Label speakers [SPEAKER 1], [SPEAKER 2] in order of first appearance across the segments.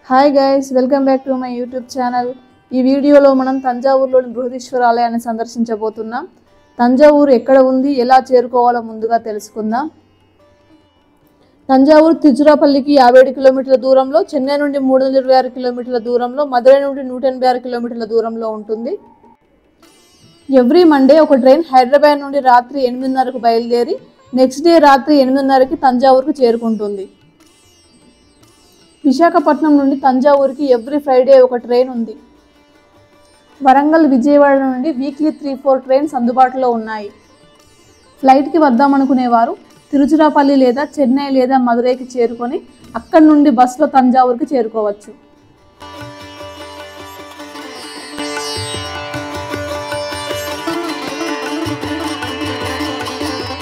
[SPEAKER 1] Hi guys, welcome back to my YouTube channel. ఈ వీడియోలో మనం తంజావూరులోని బృహదీశ్వర ఆలయాన్ని సందర్శించబోతున్నాం. తంజావూరు ఎక్కడ ఉంది, ఎలా చేరుకోవాలో ముందుగా తెలుసుకుందాం. తంజావూరు తిరుచిరాపల్లికి 57 కిలోమీటర్ల దూరంలో, చెన్నై నుండి 326 కిలోమీటర్ల దూరంలో, మదురై నుండి 186 కిలోమీటర్ల దూరంలో ఉంటుంది. ఎవ్రీ మండే ఒక ట్రైన్ హైదరాబాద్ నుండి రాత్రి 8:30కు బయలుదేరి నెక్స్ట్ డే రాత్రి 8:30కి తంజావూరుకు చేరుకుంటుంది. విశాఖపట్నం నుండి తంజావూరుకి ఎవ్రీ ఫ్రైడే ఒక ట్రైన్ ఉంది. వరంగల్, విజయవాడ నుండి వీక్లీ 3-4 ట్రైన్స్ అందుబాటులో ఉన్నాయి. ఫ్లైట్కి వద్దామనుకునేవారు తిరుచిరాపల్లి లేదా చెన్నై లేదా మదురైకి చేరుకొని అక్కడి నుండి బస్సులో తంజావూరుకి చేరుకోవచ్చు.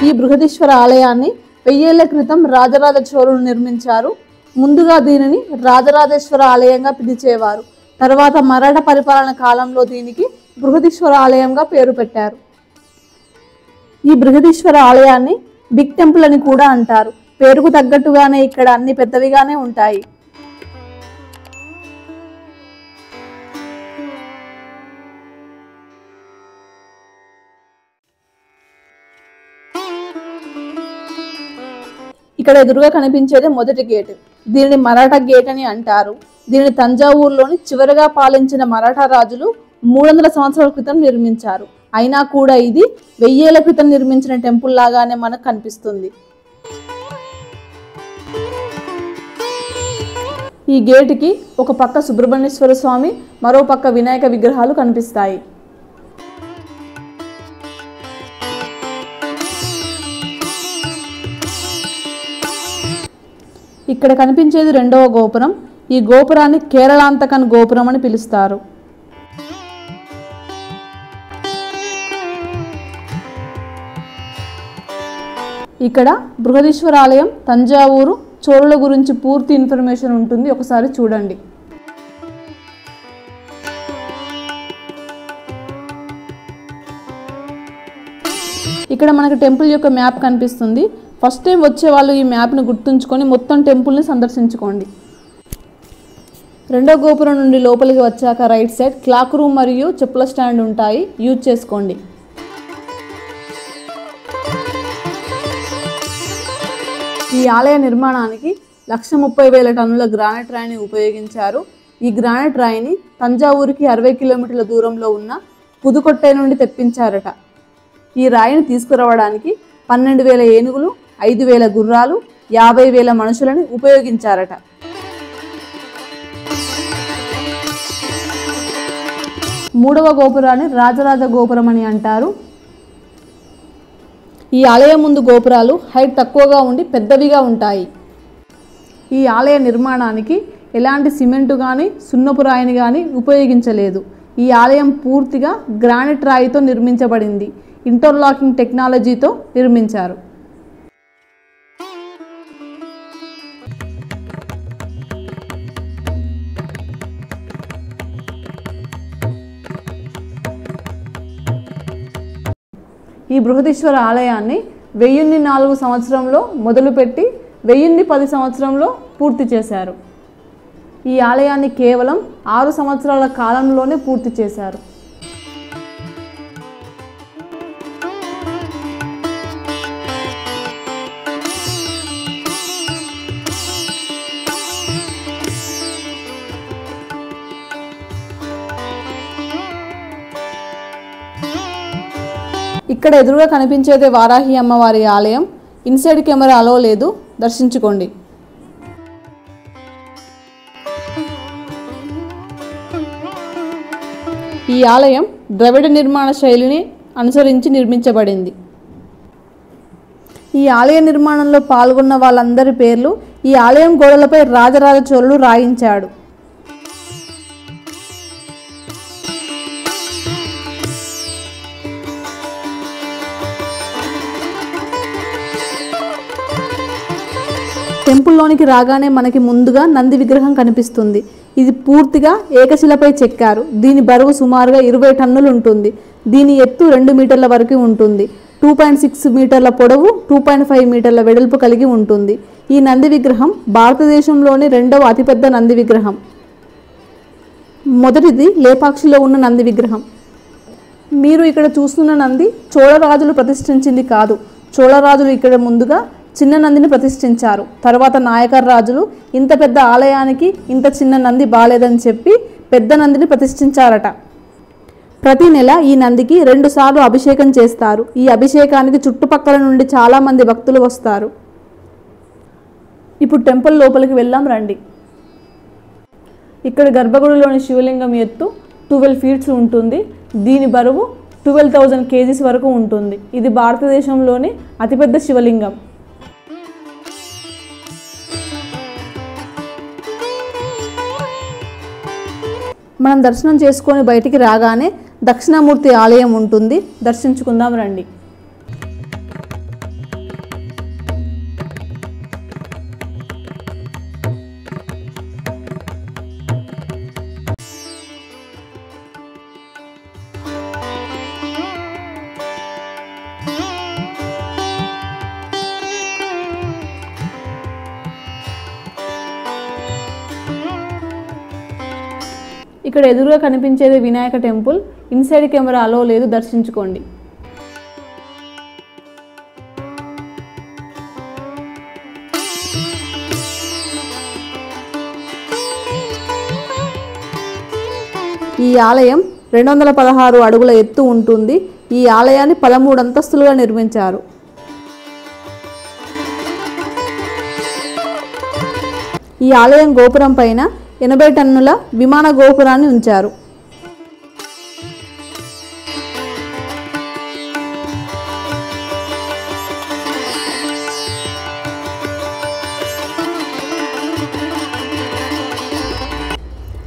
[SPEAKER 1] ఈ బృహదీశ్వర ఆలయాన్ని 1000 ఏళ్ల క్రితం రాజరాజ చోళులు నిర్మించారు. ముందుగా దీనిని రాజరాజేశ్వర ఆలయంగా పిలిచేవారు. తర్వాత మరాఠా పరిపాలన కాలంలో దీనికి బృహదీశ్వర ఆలయంగా పేరు పెట్టారు. ఈ బృహదీశ్వర ఆలయాన్ని బిగ్ టెంపుల్ అని కూడా అంటారు. పేరుకు తగ్గట్టుగానే ఇక్కడ అన్ని పెద్దవిగానే ఉంటాయి. ఇక్కడ ఎదురుగా కనిపించేది మొదటి గేట్. దీనిని మరాఠా గేట్ అని అంటారు. దీనిని తంజావూరులోని చివరిగా పాలించిన మరాఠా రాజులు 300 సంవత్సరాల క్రితం నిర్మించారు. అయినా కూడా ఇది 1000 ఏళ్ల క్రితం నిర్మించిన టెంపుల్ లాగానే మనకు కనిపిస్తుంది. ఈ గేటుకి ఒక పక్క సుబ్రహ్మణ్యేశ్వర స్వామి, మరో పక్క వినాయక విగ్రహాలు కనిపిస్తాయి. ఇక్కడ కనిపించేది రెండవ గోపురం. ఈ గోపురాన్ని కేరళాంతకన్ గోపురం అని పిలుస్తారు. ఇక్కడ బృహదీశ్వర ఆలయం, తంజావూరు, చోళుల గురించి పూర్తి ఇన్ఫర్మేషన్ ఉంటుంది. ఒకసారి చూడండి. ఇక్కడ మనకు టెంపుల్ యొక్క మ్యాప్ కనిపిస్తుంది. ఫస్ట్ టైం వచ్చే వాళ్ళు ఈ మ్యాప్ను గుర్తుంచుకొని మొత్తం టెంపుల్ని సందర్శించుకోండి. రెండో గోపురం నుండి లోపలికి వచ్చాక రైట్ సైడ్ క్లాక్ రూమ్ మరియు చెప్పుల స్టాండ్ ఉంటాయి, యూజ్ చేసుకోండి. ఈ ఆలయ నిర్మాణానికి 1,30,000 టన్నుల గ్రానైట్ రాయిని ఉపయోగించారు. ఈ గ్రానైట్ రాయిని తంజావూరుకి 60 కిలోమీటర్ల దూరంలో ఉన్న పుదుకొట్టై నుండి తెప్పించారట. ఈ రాయిని తీసుకురావడానికి 12,000 ఏనుగులు, 5,000 గుర్రాలు, 50,000 మనుషులని ఉపయోగించారట. మూడవ గోపురాన్ని రాజరాజ గోపురం అని అంటారు. ఈ ఆలయం ముందు గోపురాలు హైట్ తక్కువగా ఉండి పెద్దవిగా ఉంటాయి. ఈ ఆలయ నిర్మాణానికి ఎలాంటి సిమెంటు కానీ సున్నపు రాయిని కానీ ఉపయోగించలేదు. ఈ ఆలయం పూర్తిగా గ్రానైట్ రాయితో నిర్మించబడింది. ఇంటర్లాకింగ్ టెక్నాలజీతో నిర్మించారు. ఈ బృహదీశ్వర ఆలయాన్ని 1004 సంవత్సరంలో మొదలుపెట్టి 1010 సంవత్సరంలో పూర్తి చేశారు. ఈ ఆలయాన్ని కేవలం 6 సంవత్సరాల కాలంలోనే పూర్తి చేశారు. ఇక్కడ ఎదురుగా కనిపించేదే వారాహి అమ్మవారి ఆలయం. ఇన్సైడ్ కెమెరా అలో లేదు, దర్శించుకోండి. ఈ ఆలయం ద్రవిడ నిర్మాణ శైలిని అనుసరించి నిర్మించబడింది. ఈ ఆలయ నిర్మాణంలో పాల్గొన్న వాళ్ళందరి పేర్లు ఈ ఆలయం గోడలపై రాజరాజ చోళుడు రాయించాడు. టెంపుల్లోనికి రాగానే మనకి ముందుగా నంది విగ్రహం కనిపిస్తుంది. ఇది పూర్తిగా ఏకశిలపై చెక్కారు. దీని బరువు సుమారుగా 20 టన్నులు ఉంటుంది. దీని ఎత్తు 2 మీటర్ల వరకు ఉంటుంది. 2.6 మీటర్ల పొడవు, 2.5 మీటర్ల వెడల్పు కలిగి ఉంటుంది. ఈ నంది విగ్రహం భారతదేశంలోని రెండవ అతిపెద్ద నంది విగ్రహం. మొదటిది లేపాక్షిలో ఉన్న నంది విగ్రహం. మీరు ఇక్కడ చూస్తున్న నంది చోళరాజులు ప్రతిష్ఠించింది కాదు. చోళరాజులు ఇక్కడ ముందుగా చిన్న నందిని ప్రతిష్ఠించారు. తర్వాత నాయకర్ రాజులు ఇంత పెద్ద ఆలయానికి ఇంత చిన్న నంది బాలేదని చెప్పి పెద్ద నందిని ప్రతిష్ఠించారట. ప్రతి నెల ఈ నందికి 2 సార్లు అభిషేకం చేస్తారు. ఈ అభిషేకానికి చుట్టుపక్కల నుండి చాలామంది భక్తులు వస్తారు. ఇప్పుడు టెంపుల్ లోపలికి వెళ్దాం రండి. ఇక్కడ గర్భగుడిలోని శివలింగం ఎత్తు 12 ఫీట్స్ ఉంటుంది. దీని బరువు 12,000 kgs వరకు ఉంటుంది. ఇది భారతదేశంలోని అతిపెద్ద శివలింగం. మనం దర్శనం చేసుకొని బయటికి రాగానే దక్షిణామూర్తి ఆలయం ఉంటుంది. దర్శించుకుందాం రండి. ఇక్కడ ఎదురుగా కనిపించేది వినాయక టెంపుల్. ఇన్సైడ్ కెమెరా అలో లేదు, దర్శించుకోండి. ఈ ఆలయం 216 అడుగుల ఎత్తు ఉంటుంది. ఈ ఆలయాన్ని 13 అంతస్తులుగా నిర్మించారు. ఈ ఆలయం గోపురం పైన 80 టన్నుల విమాన గోపురాన్ని ఉంచారు.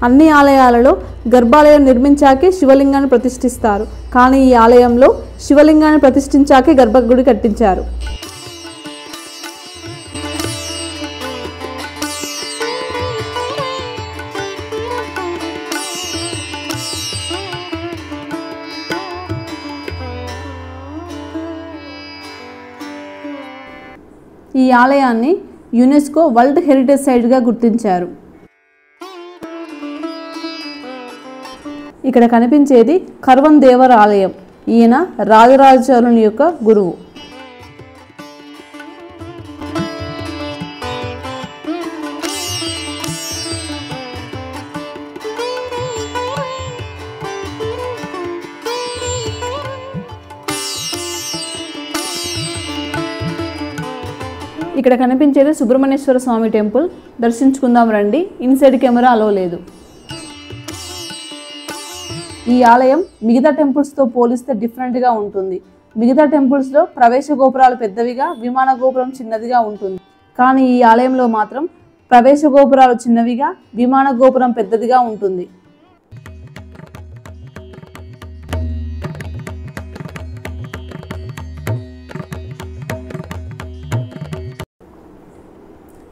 [SPEAKER 1] అన్ని ఆలయాలలో గర్భాలయం నిర్మించాకే శివలింగాన్ని ప్రతిష్ఠిస్తారు. కానీ ఈ ఆలయంలో శివలింగాన్ని ప్రతిష్ఠించాకే గర్భగుడి కట్టించారు. ఈ ఆలయాన్ని యునెస్కో వరల్డ్ హెరిటేజ్ సైట్గా గుర్తించారు. ఇక్కడ కనిపించేది కర్వన్ దేవర ఆలయం. ఈయన రాజరాజ చోళుని యొక్క గురువు. ఇక్కడ కనిపించేది సుబ్రహ్మణ్యేశ్వర స్వామి టెంపుల్. దర్శించుకుందాం రండి. ఇన్సైడ్ కెమెరా అలో లేదు. ఈ ఆలయం మిగతా టెంపుల్స్తో పోలిస్తే డిఫరెంట్గా ఉంటుంది. మిగతా టెంపుల్స్లో ప్రవేశ గోపురాలు పెద్దవిగా, విమాన గోపురం చిన్నదిగా ఉంటుంది. కానీ ఈ ఆలయంలో మాత్రం ప్రవేశ గోపురాలు చిన్నవిగా, విమాన గోపురం పెద్దదిగా ఉంటుంది.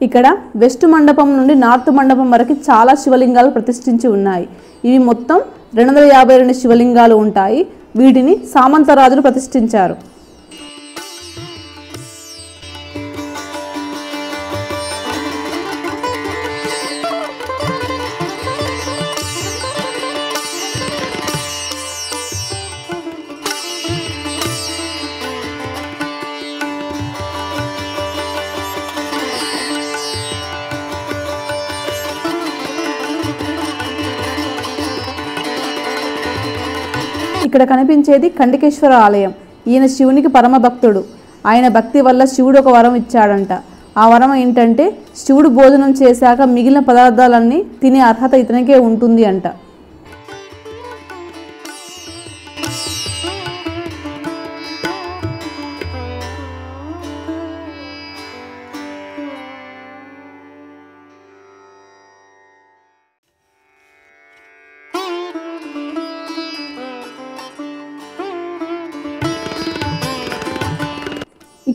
[SPEAKER 1] ఇక్కడ వెస్ట్ మండపం నుండి నార్త్ మండపం వరకు చాలా శివలింగాలు ప్రతిష్ఠించి ఉన్నాయి. ఇవి మొత్తం 252 శివలింగాలు ఉంటాయి. వీటిని సామంతరాజులు ప్రతిష్ఠించారు. ఇక్కడ కనిపించేది ఖండికేశ్వర ఆలయం. ఈయన శివునికి పరమ భక్తుడు. ఆయన భక్తి వల్ల శివుడు ఒక వరం ఇచ్చాడంట. ఆ వరం ఏంటంటే శివుడు భోజనం చేశాక మిగిలిన పదార్థాలన్నీ తినే అర్హత ఇతనికే ఉంటుంది అంట.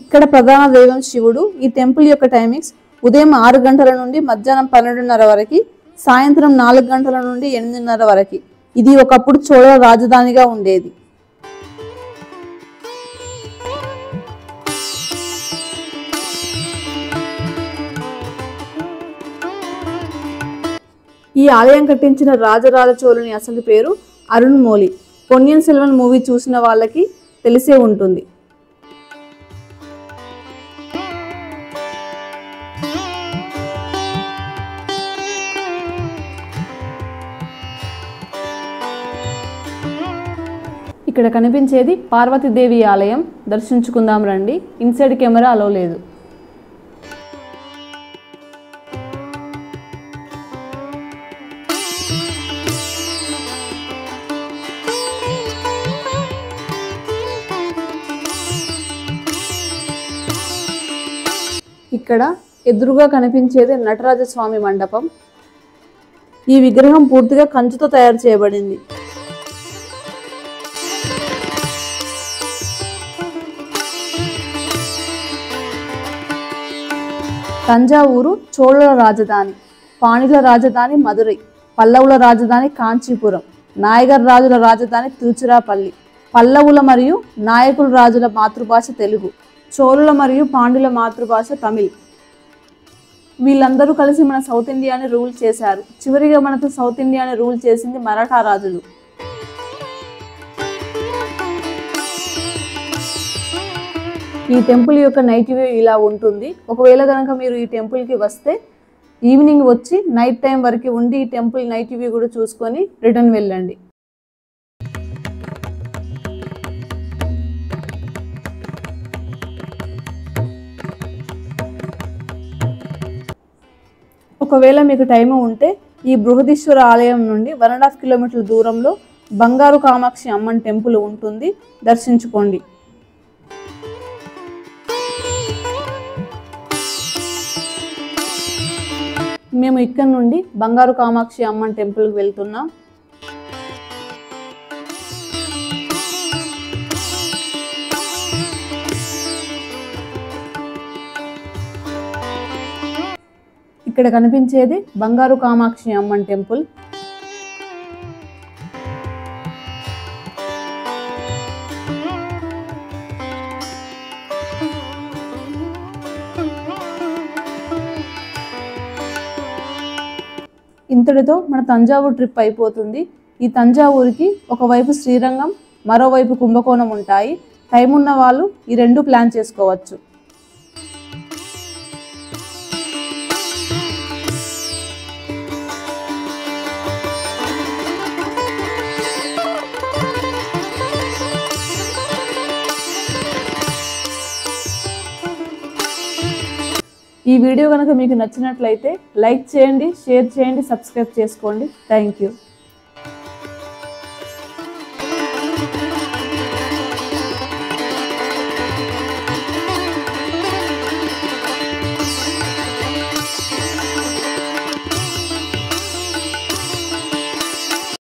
[SPEAKER 1] ఇక్కడ ప్రధాన దైవం శివుడు. ఈ టెంపుల్ యొక్క టైమింగ్స్ ఉదయం 6 గంటల నుండి మధ్యాహ్నం 12:30 వరకు, సాయంత్రం 4 గంటల నుండి 8:30 వరకు. ఇది ఒకప్పుడు చోళ రాజధానిగా ఉండేది. ఈ ఆలయం కట్టించిన రాజరాజ చోళుని అసలు పేరు అరుణ్మోళి. పొన్నియిన్ సెల్వన్ మూవీ చూసిన వాళ్ళకి తెలిసే ఉంటుంది. ఇక్కడ కనిపించేది పార్వతీదేవి ఆలయం. దర్శించుకుందాం రండి. ఇన్సైడ్ కెమెరా అలో లేదు. ఇక్కడ ఎదురుగా కనిపించేది నటరాజస్వామి మండపం. ఈ విగ్రహం పూర్తిగా కంచుతో తయారు చేయబడింది. తంజావూరు చోళుల రాజధాని, పాణిల రాజధాని మదురై, పల్లవుల రాజధాని కాంచీపురం, నాయగర్ రాజుల రాజధాని తిరుచిరాపల్లి. పల్లవుల మరియు నాయకుల రాజుల మాతృభాష తెలుగు, చోళుల మరియు పాండ్యుల మాతృభాష తమిళ్. వీళ్ళందరూ కలిసి మన సౌత్ ఇండియాని రూల్ చేశారు. చివరిగా మనకు సౌత్ ఇండియాని రూల్ చేసింది మరాఠా రాజులు. ఈ టెంపుల్ యొక్క నైట్ వ్యూ ఇలా ఉంటుంది. ఒకవేళ కనుక మీరు ఈ టెంపుల్కి వస్తే ఈవినింగ్ వచ్చి నైట్ టైం వరకు ఉండి ఈ టెంపుల్ నైట్ వ్యూ కూడా చూసుకొని రిటర్న్ వెళ్ళండి. ఒకవేళ మీకు టైం ఉంటే ఈ బృహదీశ్వర ఆలయం నుండి 1.5 కిలోమీటర్ల దూరంలో బంగారు కామాక్షి అమ్మన్ టెంపుల్ ఉంటుంది. దర్శించుకోండి. మేము ఇక్కడ నుండి బంగారు కామాక్షి అమ్మన్ టెంపుల్కి వెళ్తున్నాం. ఇక్కడ కనిపించేది బంగారు కామాక్షి అమ్మన్ టెంపుల్. ఇంతటితో మన తంజావూరు ట్రిప్ అయిపోతుంది. ఈ తంజావూరుకి ఒకవైపు శ్రీరంగం, మరోవైపు కుంభకోణం ఉంటాయి. టైం ఉన్న వాళ్ళు ఈ రెండు ప్లాన్ చేసుకోవచ్చు. ఈ వీడియో కనుక మీకు నచ్చినట్లయితే లైక్ చేయండి, షేర్ చేయండి, సబ్స్క్రైబ్ చేసుకోండి. Thank you.